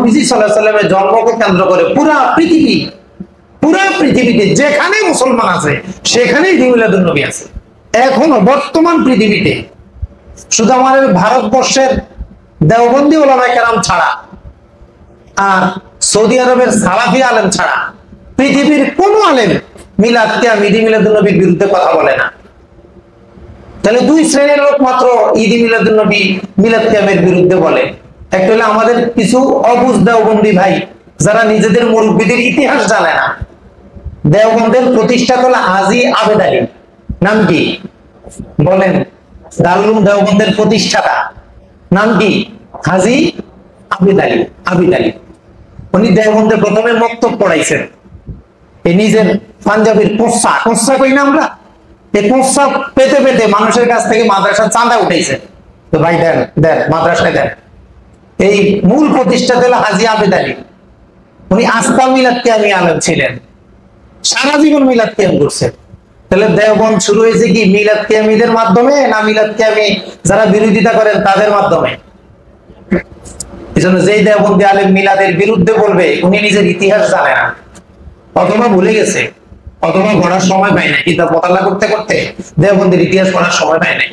নবীজি সাল্লাল্লাহু আলাইহি ওয়াসাল্লামের জন্মকে কেন্দ্র করে পুরা পৃথিবীতে যেখানে মুসলমান আছে সেখানেই ঈদ মিলাদুন নবী আছে। এখনো বর্তমান পৃথিবীতে শুধু আমাদের ভারতবর্ষের দেওবন্দি ওলামায়ে কেরাম ছাড়া আর সৌদি আরবের সালাফি আলেম ছাড়া পৃথিবীর কোন আলেম মিলাদ কিয়াম ঈদ মিলাদুন নবীর বিরুদ্ধে কথা বলে না। তাহলে দুই শ্রেণীর লোক মাত্র ঈদ মিলাদুন নবী মিলাদ কিয়ামের বিরুদ্ধে বলে। একটা হলো আমাদের কিছু অবুঝ দেওবন্দি ভাই যারা নিজেদের মুরব্বিদের ইতিহাস জানে না। দেওবন্দের প্রতিষ্ঠাতা হলো হাজী আবেদ আলী। নাম কি বলেন? দারুল উলুম দেওবন্দের প্রতিষ্ঠাতা নাম কি? হাজী আবেদ আলী। উনি দেওবন্দে প্রথমে মক্তব পড়াইছেন। এই নিজের পাঞ্জাবির কোসা কই না আমরা, এই কোসা পেতে পেতে মানুষের কাছ থেকে মাদ্রাসার চাঁদা উঠাইছে। তো ভাই দেন মাদ্রাসায় দেন। এই মূল প্রতিষ্ঠাতা হলো হাজী আবেদ আলী। উনি আস্থা মিলাদ কিয়ামি আলেম ছিলেন, সারা জীবন মিলাদ কিয়াম করছেন। তাহলে দেওবন্দ শুরু হয়েছে কি মিলাদ কিয়ামীদের মাধ্যমে না মিলাদ কিয়ামি যারা বিরোধিতা করেন তাদের মাধ্যমে? এজন্য যেই দেওবন্দি আলেম মিলাদের বিরুদ্ধে বলবে উনি নিজের ইতিহাস জানে না, অথবা ভুলে গেছে, অথবা পড়ার সময় পায় না, কিতাব মোতালা করতে করতে দেওবন্দির ইতিহাস পড়ার সময় পায় নাই।